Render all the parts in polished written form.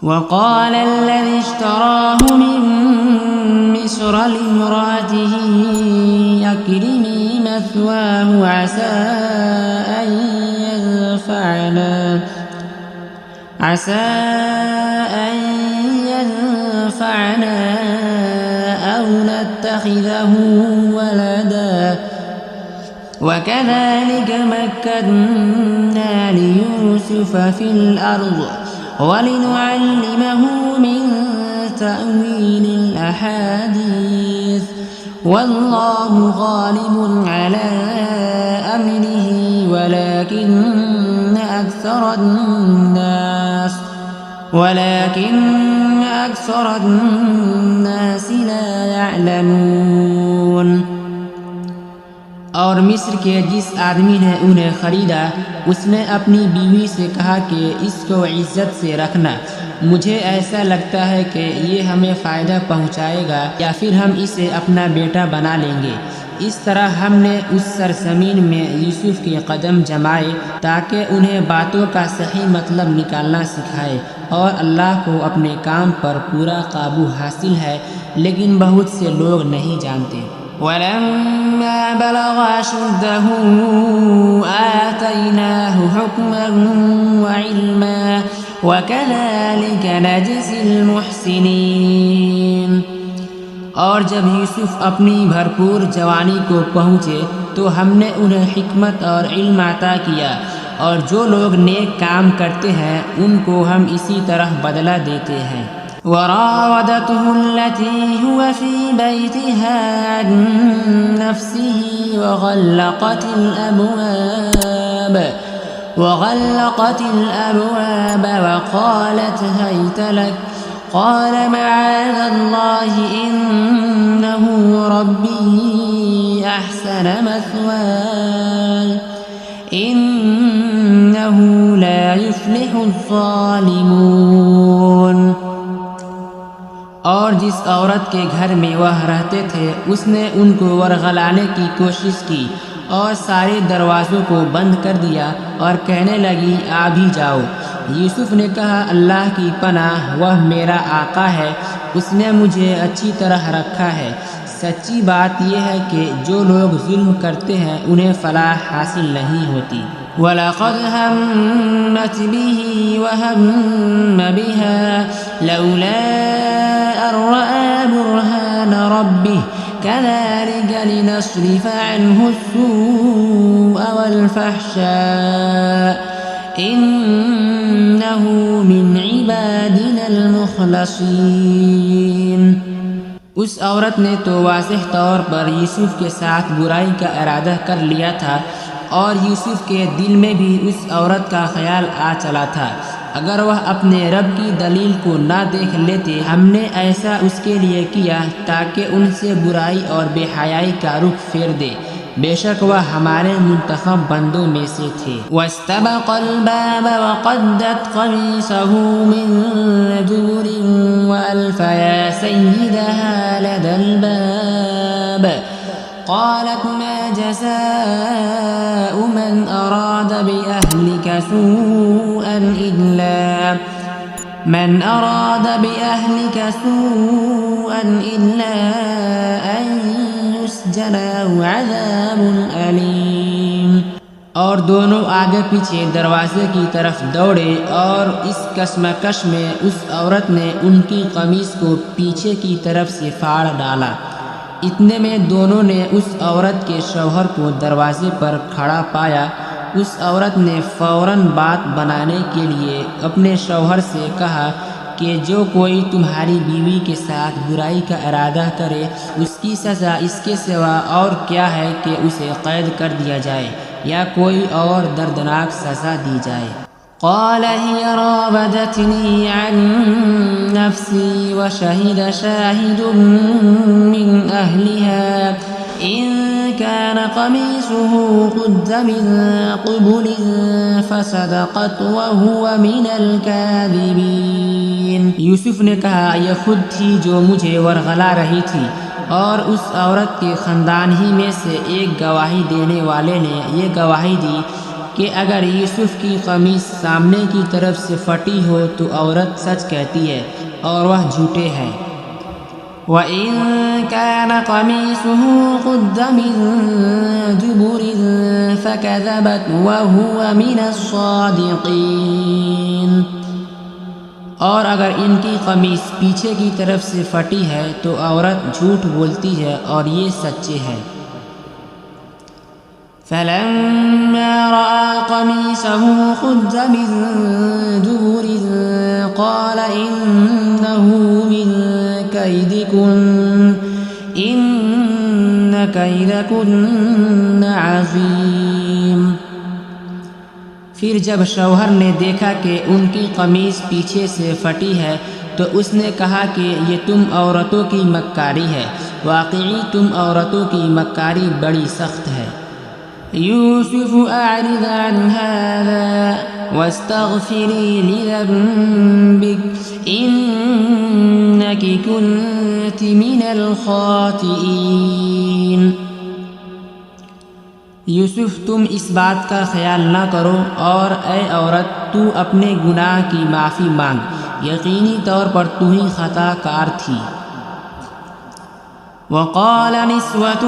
وقال الذي اشتراه من مصر لامرأته أكرمي مثواه عسى أن ينفعنا أو نتخذه ولدا وكذلك مكنا ليوسف في الأرض ولنعلمه من تأويل الأحاديث والله غالب على أمره ولكن أكثر الناس لا يعلمون. اور مصر کے جس آدمی نے انہیں خریدا اس نے اپنی بیوی سے کہا کہ اس کو عزت سے رکھنا، مجھے ایسا لگتا ہے کہ یہ ہمیں فائدہ پہنچائے گا یا پھر ہم اسے اپنا بیٹا بنا لیں گے. اس طرح ہم نے اس سرزمین میں یوسف کے قدم جمائے تاکہ انہیں باتوں کا صحیح مطلب نکالنا سکھائے، اور اللہ کو اپنے کام پر پورا قابو حاصل ہے لیکن بہت سے لوگ نہیں جانتے. وَلَمَّا بَلَغَ أَشُدَّهُ آتَيْنَاهُ حُكْمًا وَعِلْمًا وَكَذَلِكَ نَجْزِي الْمُحْسِنِينَ. اور جب یوسف اپنی بھرپور جوانی کو پہنچے تو ہم نے انہیں حکمت اور علم عطا کیا، اور جو لوگ نیک کام کرتے ہیں ان کو ہم اسی طرح بدلہ دیتے ہیں. وراودته التي هو في بيتها عن نفسه وغلقت الأبواب وقالت هيت لك قال معاذ الله إنه ربي أحسن مثواي إنه لا يفلح الظالمون. اور جس عورت کے گھر میں وہ رہتے تھے اس نے ان کو ورغلانے کی کوشش کی اور سارے دروازوں کو بند کر دیا اور کہنے لگی آ بھی جاؤ. یوسف نے کہا اللہ کی پناہ، وہ میرا آقا ہے، اس نے مجھے اچھی طرح رکھا ہے. سچی بات یہ ہے کہ جو لوگ ظلم کرتے ہیں انہیں فلاح حاصل نہیں ہوتی. وَلَقَدْ هَمَّتْ بِهِ وَهَمَّ بِهَا لَوْلَا أَن رَّأَىٰ بُرْهَانَ رَبِّهِ كَذَٰلِكَ لِنَصْرِفَ عَنْهُ السُّوءَ وَالْفَحْشَاءَ إِنَّهُ مِنْ عِبَادِنَا الْمُخْلَصِينَ. اس عورت نے تو واضح طور پر یوسف کے ساتھ برائی کا ارادہ کر لیا تھا، اور یوسف کے دل میں بھی اس عورت کا خیال آ چلا تھا. اگر وہ اپنے رب کی دلیل کو نہ دیکھ لیتے ہم نے ایسا اس کے لیے کیا تاکہ ان سے برائی اور بے حیائی کا رخ پھیر دے. بے شک وہ ہمارے منتخب بندوں میں سے تھے. وَاسْتَبَقَ الْبَابَ وَقَدَّتْ قَمِيصَهُ مِن دُبُرٍ وَأَلْفَ يَا سَيِّدَهَا لَدَى الْبَابِ قالت ما جزاء من أراد بأهلك سوءا إلا أن يسجن أو عذاب أليم. اور دونوں آگے پیچھے دروازے کی طرف دوڑے، اور اس کشمکش میں اس عورت نے ان کی قمیص کو پیچھے کی طرف سے پھاڑ ڈالا. اتنے میں دونوں نے اس عورت کے شوہر کو دروازے پر کھڑا پایا. اس عورت نے فوراً بات بنانے کے لیے اپنے شوہر سے کہا کہ جو کوئی تمہاری بیوی کے ساتھ برائی کا ارادہ کرے اس کی سزا اس کے سوا اور کیا ہے کہ اسے قید کر دیا جائے یا کوئی اور دردناک سزا دی جائے. قال هي راودتني عن نفسي وشهد شاهد من أهلها إن كان قميصه قد من قبل فصدقت وهو من الكاذبين. یوسف نے کہا یہ خود تھی جو مجھے ورغلا رہی تھی، اور اس عورت کے خاندان ہی میں سے ایک گواہی دینے والے نے یہ گواہی دی کہ اگر یوسف کی قمیص سامنے کی طرف سے پھٹی ہو تو عورت سچ کہتی ہے اور وہ جھوٹے ہیں۔ وَإِن كَانَ قَمِيصُهُ قُدَّ مِن دُبُرٍ فَكَذَبَتْ وَهُوَ مِنَ الصَّادِقِينَ، اور اگر ان کی قمیص پیچھے کی طرف سے پھٹی ہے تو عورت جھوٹ بولتی ہے اور یہ سچے ہیں۔ فَلَمَّا رَأَى قَمِيصَهُ قُدَّ مِن دُبُرٍ قَالَ إِنَّهُ مِن كَيْدِكُنَّ إِنَّ كَيْدَكُنَّ عَظِيمٌ۔ پھر جب شوہر نے دیکھا کہ ان کی قمیص پیچھے سے پھٹی ہے تو اس نے کہا کہ یہ تم عورتوں کی مکاری ہے، واقعی تم عورتوں کی مکاری بڑی سخت ہے۔ یوسف اعرض عن هذا واستغفری لذنبک انک کنت من الخاطئین۔ یوسف تم اس بات کا خیال نہ کرو، اور اے عورت تو اپنے گناہ کی معافی مانگ، یقینی طور پر تو ہی خطا کار تھی۔ وقال نسوة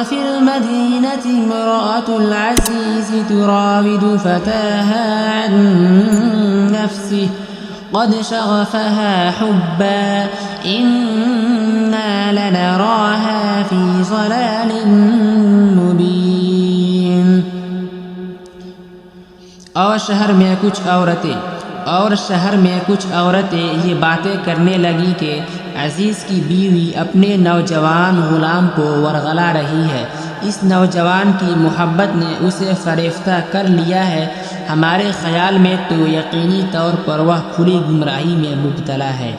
في المدينة امرأة العزيز تراود فتاها عن نفسه قد شغفها حبا إنا لنراها في ضلال مبين۔ اور شہر میں کچھ عورتیں یہ باتیں کرنے لگی کہ عزیز کی بیوی اپنے نوجوان غلام کو ورغلا رہی ہے، اس نوجوان کی محبت نے اسے فریفتہ کر لیا ہے، ہمارے خیال میں تو یقینی طور پر وہ کھلی گمراہی میں مبتلا ہے۔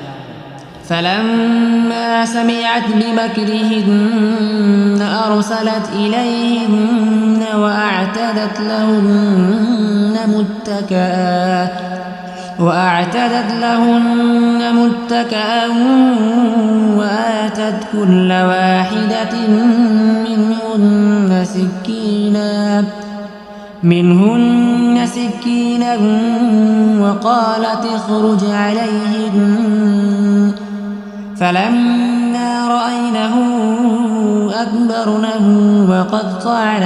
فلما سمعت بمكرهن أرسلت إليهن وأعتدت لهن متكئا وآتت كل واحدة منهن سكينا وقالت اخرج عليهن، فلما رأينه أكبرنه وقطعن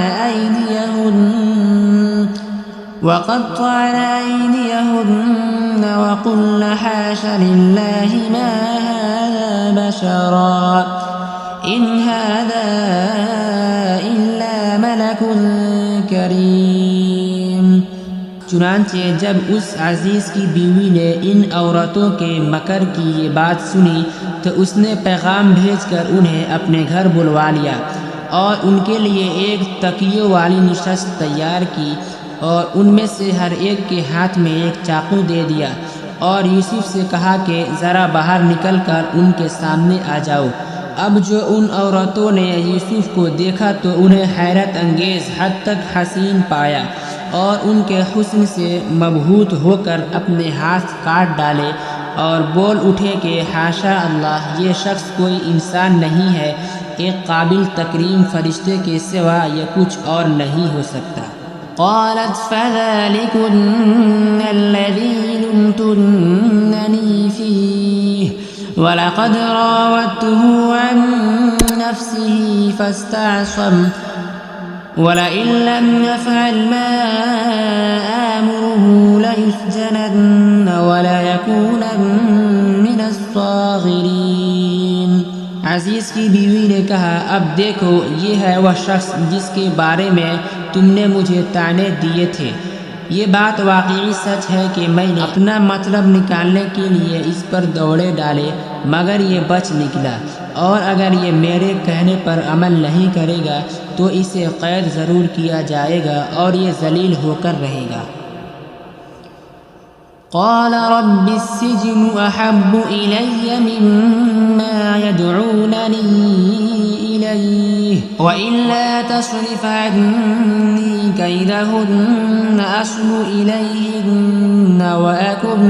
أيديهن وقلن حاش لله ما هذا بشرا إن هذا إلا ملك کریم۔ چنانچہ جب اس عزیز کی بیوی نے ان عورتوں کے مکر کی یہ بات سنی تو اس نے پیغام بھیج کر انہیں اپنے گھر بلوا لیا اور ان کے لیے ایک تکیوں والی نشست تیار کی اور ان میں سے ہر ایک کے ہاتھ میں ایک چاقو دے دیا اور یوسف سے کہا کہ ذرا باہر نکل کر ان کے سامنے آ جاؤ۔ اب جو ان عورتوں نے یوسف کو دیکھا تو انہیں حیرت انگیز حد تک حسین پایا اور ان کے حسن سے مبہوت ہو کر اپنے ہاتھ کاٹ ڈالے اور بول اٹھے کہ حاشا اللہ، یہ شخص کوئی انسان نہیں ہے، ایک قابل تکریم فرشتے کے سوا یہ کچھ اور نہیں ہو سکتا۔ قالت فذلكن الذي لمتنني فيه وَلَقَدْ رَاوَدتُّهُ عَن نَّفْسِهِ فَاسْتَعْصَمَ وَلَئِن لَّمْ يَفْعَلْ مَا آمُرُهُ لَيُسْجَنَنَّ وَلَيَكُونًا مِّنَ الصَّاغِرِينَ۔ عزیز کی بیوی نے کہا اب دیکھو یہ ہے وہ شخص جس کے بارے میں تم نے مجھے طعنے دیے تھے، یہ بات واقعی سچ ہے کہ میں نے اپنا مطلب نکالنے کے لیے اس پر دوڑے ڈالے مگر یہ بچ نکلا، اور اگر یہ میرے کہنے پر عمل نہیں کرے گا تو اسے قید ضرور کیا جائے گا اور یہ ذلیل ہو کر رہے گا۔ قال رب السجن احب الی مما يدعوننی الیہ والا تصرف عنی کیدہن اصب الیہن واکن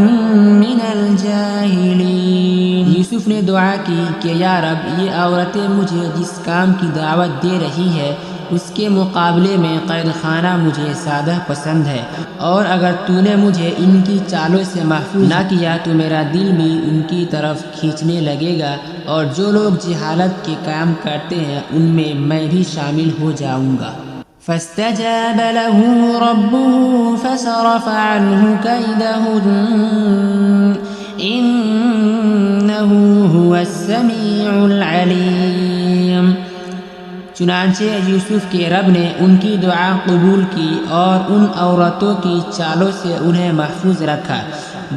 من الجاہلین۔ یوسف نے دعا کی کہ یا رب یہ عورتیں مجھے جس کام کی دعوت دے رہی ہے اس کے مقابلے میں قید خانہ مجھے سادہ پسند ہے، اور اگر تو نے مجھے ان کی چالوں سے محفوظ نہ کیا تو میرا دل بھی ان کی طرف کھینچنے لگے گا، اور جو لوگ جہالت کے کام کرتے ہیں ان میں میں بھی شامل ہو جاؤں گا۔ فاستجاب له ربه فصرف عنه كيدهن إنه هو السميع العليم۔ چنانچہ یوسف کے رب نے ان کی دعا قبول کی اور ان عورتوں کی چالوں سے انہیں محفوظ رکھا،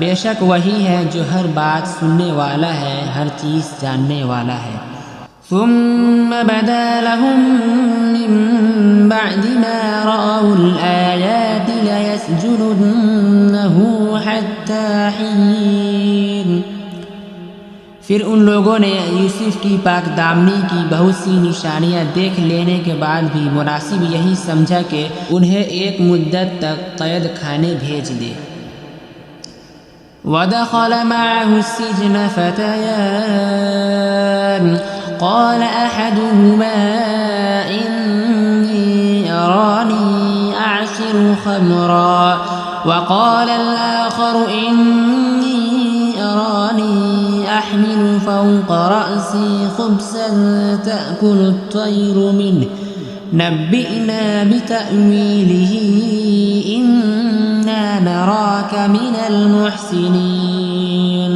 بے شک وہی ہے جو ہر بات سننے والا ہے، ہر چیز جاننے والا ہے۔ ثم بدا لهم من بعد ما رأوا الآيات ليسجننه حتى حين۔ پھر ان لوگوں نے یوسف کی پاک دامنی کی بہت سی نشانیاں دیکھ لینے کے بعد بھی مناسب یہی سمجھا کہ انہیں ایک مدت تک قید خانے بھیج دے۔ وَدَخَلَ مَعَهُ السِّجْنَ فَتَيَانِ قال أحدهما إني أراني أعصر خمرا وقال الآخر إني أراني أحمل فوق رأسي خبزا تأكل الطير منه نبئنا بتأويله إنا نراك من المحسنين۔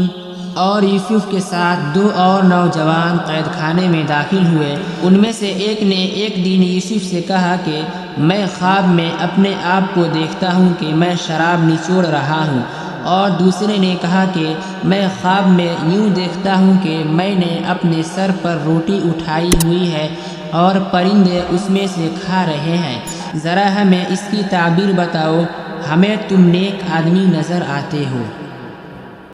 اور یوسف کے ساتھ دو اور نوجوان قید خانے میں داخل ہوئے۔ ان میں سے ایک نے ایک دن یوسف سے کہا کہ میں خواب میں اپنے آپ کو دیکھتا ہوں کہ میں شراب نچوڑ رہا ہوں، اور دوسرے نے کہا کہ میں خواب میں یوں دیکھتا ہوں کہ میں نے اپنے سر پر روٹی اٹھائی ہوئی ہے اور پرندے اس میں سے کھا رہے ہیں، ذرا ہمیں اس کی تعبیر بتاؤ، ہمیں تم نیک آدمی نظر آتے ہو۔